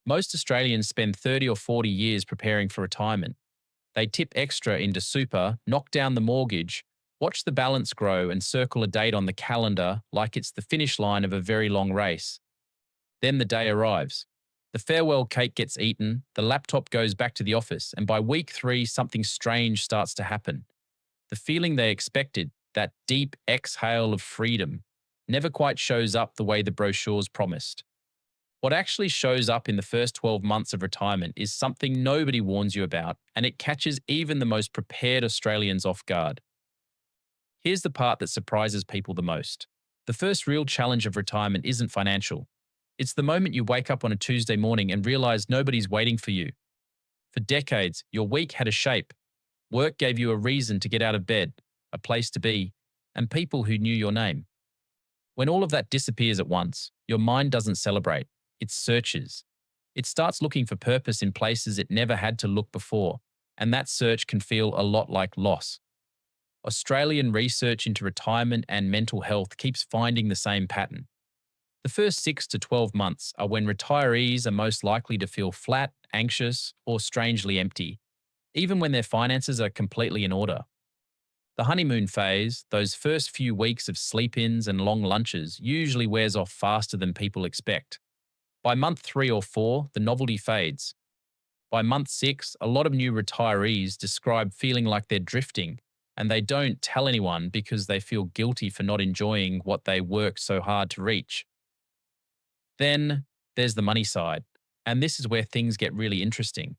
Most Australians spend 30 or 40 years preparing for retirement. They tip extra into super, knock down the mortgage, watch the balance grow, and circle a date on the calendar like it's the finish line of a very long race. Then the day arrives. The farewell cake gets eaten, the laptop goes back to the office, and by week 3, something strange starts to happen. The feeling they expected, that deep exhale of freedom, never quite shows up the way the brochures promised. What actually shows up in the first 12 months of retirement is something nobody warns you about, and it catches even the most prepared Australians off guard. Here's the part that surprises people the most. The first real challenge of retirement isn't financial. It's the moment you wake up on a Tuesday morning and realize nobody's waiting for you. For decades, your week had a shape. Work gave you a reason to get out of bed, a place to be, and people who knew your name. When all of that disappears at once, your mind doesn't celebrate. It searches. It starts looking for purpose in places it never had to look before, and that search can feel a lot like loss. Australian research into retirement and mental health keeps finding the same pattern. The first 6 to 12 months are when retirees are most likely to feel flat, anxious, or strangely empty, even when their finances are completely in order. The honeymoon phase, those first few weeks of sleep-ins and long lunches, usually wears off faster than people expect. By month 3 or 4, the novelty fades. By month 6, a lot of new retirees describe feeling like they're drifting, and they don't tell anyone because they feel guilty for not enjoying what they worked so hard to reach. Then there's the money side, and this is where things get really interesting.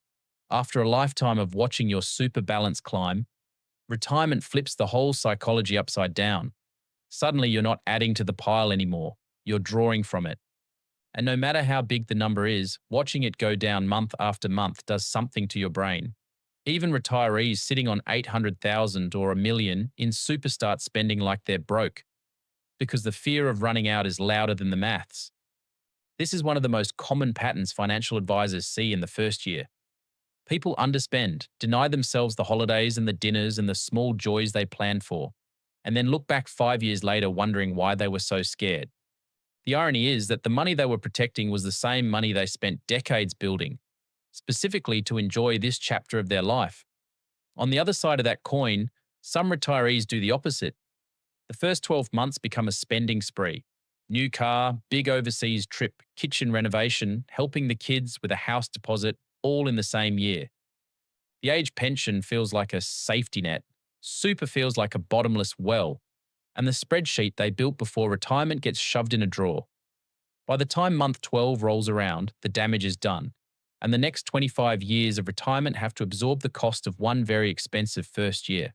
After a lifetime of watching your super balance climb, retirement flips the whole psychology upside down. Suddenly you're not adding to the pile anymore, you're drawing from it. And no matter how big the number is, watching it go down month after month does something to your brain. Even retirees sitting on 800,000 or a million in super start spending like they're broke, because the fear of running out is louder than the maths. This is one of the most common patterns financial advisors see in the first year. People underspend, deny themselves the holidays and the dinners and the small joys they planned for, and then look back 5 years later wondering why they were so scared. The irony is that the money they were protecting was the same money they spent decades building, specifically to enjoy this chapter of their life. On the other side of that coin, some retirees do the opposite. The first 12 months become a spending spree. New car, big overseas trip, kitchen renovation, helping the kids with a house deposit, all in the same year. The age pension feels like a safety net. Super feels like a bottomless well. And the spreadsheet they built before retirement gets shoved in a drawer. By the time month 12 rolls around, the damage is done, and the next 25 years of retirement have to absorb the cost of one very expensive first year.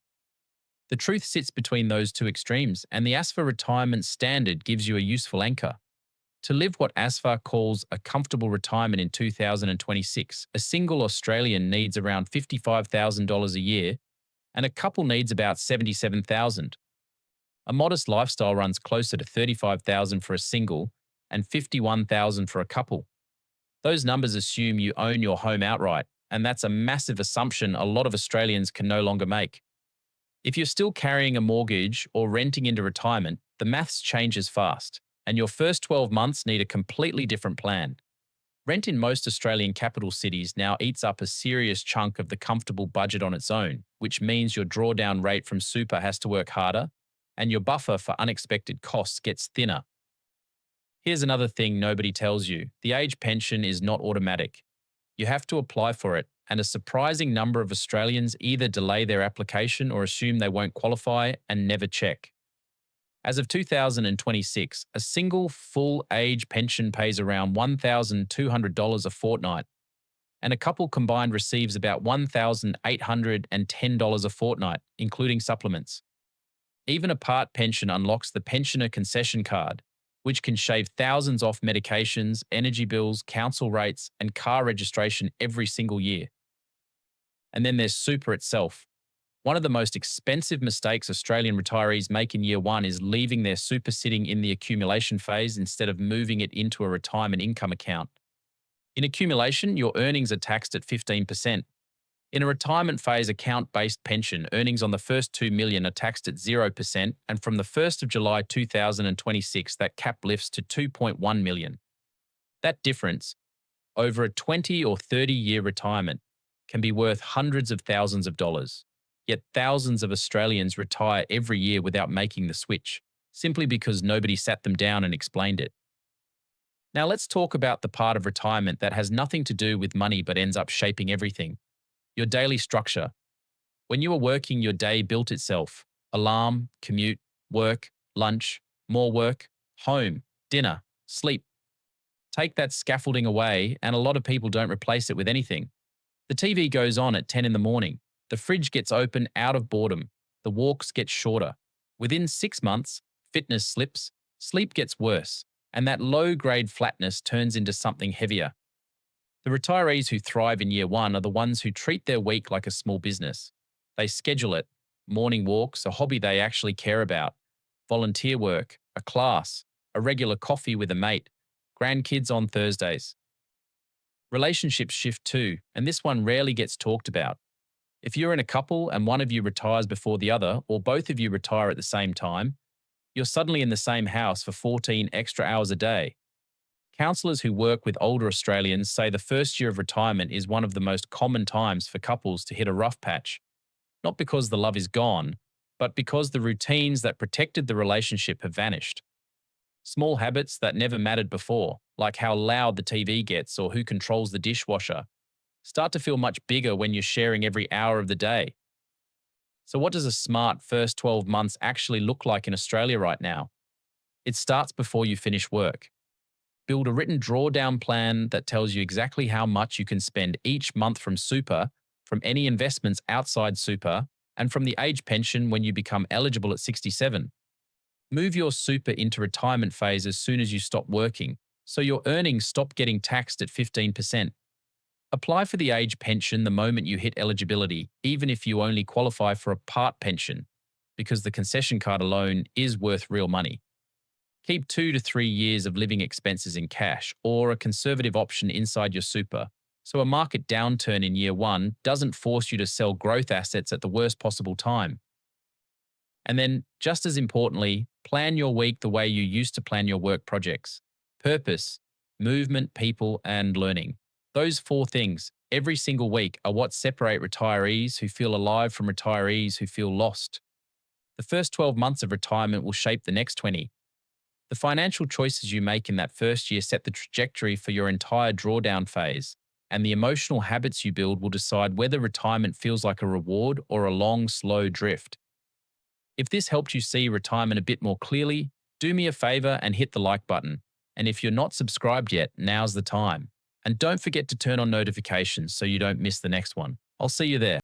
The truth sits between those two extremes, and the ASFA Retirement Standard gives you a useful anchor. To live what ASFA calls a comfortable retirement in 2026, a single Australian needs around $55,000 a year, and a couple needs about $77,000. A modest lifestyle runs closer to $35,000 for a single and $51,000 for a couple. Those numbers assume you own your home outright, and that's a massive assumption a lot of Australians can no longer make. If you're still carrying a mortgage or renting into retirement, the maths changes fast, and your first 12 months need a completely different plan. Rent in most Australian capital cities now eats up a serious chunk of the comfortable budget on its own, which means your drawdown rate from super has to work harder, and your buffer for unexpected costs gets thinner. Here's another thing nobody tells you. The age pension is not automatic. You have to apply for it, and a surprising number of Australians either delay their application or assume they won't qualify and never check. As of 2026, a single full age pension pays around $1,200 a fortnight, and a couple combined receives about $1,810 a fortnight, including supplements. Even a part pension unlocks the pensioner concession card, which can shave thousands off medications, energy bills, council rates, and car registration every single year. And then there's super itself. One of the most expensive mistakes Australian retirees make in year one is leaving their super sitting in the accumulation phase instead of moving it into a retirement income account. In accumulation, your earnings are taxed at 15%. In a retirement phase account-based pension, earnings on the first 2 million are taxed at 0%, and from the 1st of July 2026, that cap lifts to 2.1 million. That difference, Over a 20 or 30-year retirement can be worth hundreds of thousands of dollars. Yet thousands of Australians retire every year without making the switch, simply because nobody sat them down and explained it. Now let's talk about the part of retirement that has nothing to do with money but ends up shaping everything: your daily structure. When you were working, your day built itself: alarm, commute, work, lunch, more work, home, dinner, sleep. Take that scaffolding away, and a lot of people don't replace it with anything. The TV goes on at 10 in the morning. The fridge gets open out of boredom. The walks get shorter. Within 6 months, fitness slips, sleep gets worse, and that low grade flatness turns into something heavier. The retirees who thrive in year one are the ones who treat their week like a small business. They schedule it: morning walks, a hobby they actually care about, volunteer work, a class, a regular coffee with a mate, grandkids on Thursdays. Relationships shift too, and this one rarely gets talked about. If you're in a couple and one of you retires before the other, or both of you retire at the same time, you're suddenly in the same house for 14 extra hours a day. Counsellors who work with older Australians say the first year of retirement is one of the most common times for couples to hit a rough patch, not because the love is gone, but because the routines that protected the relationship have vanished. Small habits that never mattered before, like how loud the TV gets or who controls the dishwasher, start to feel much bigger when you're sharing every hour of the day. So, what does a smart first 12 months actually look like in Australia right now? It starts before you finish work. Build a written drawdown plan that tells you exactly how much you can spend each month from super, from any investments outside super, and from the age pension when you become eligible at 67. Move your super into retirement phase as soon as you stop working, so your earnings stop getting taxed at 15%. Apply for the age pension the moment you hit eligibility, even if you only qualify for a part pension, because the concession card alone is worth real money. Keep 2 to 3 years of living expenses in cash or a conservative option inside your super, so a market downturn in year one doesn't force you to sell growth assets at the worst possible time. And then, just as importantly, plan your week the way you used to plan your work projects: purpose, movement, people, and learning. Those four things, every single week, are what separate retirees who feel alive from retirees who feel lost. The first 12 months of retirement will shape the next 20. The financial choices you make in that first year set the trajectory for your entire drawdown phase, and the emotional habits you build will decide whether retirement feels like a reward or a long, slow drift. If this helped you see retirement a bit more clearly, do me a favor and hit the like button. And if you're not subscribed yet, now's the time. And don't forget to turn on notifications so you don't miss the next one. I'll see you there.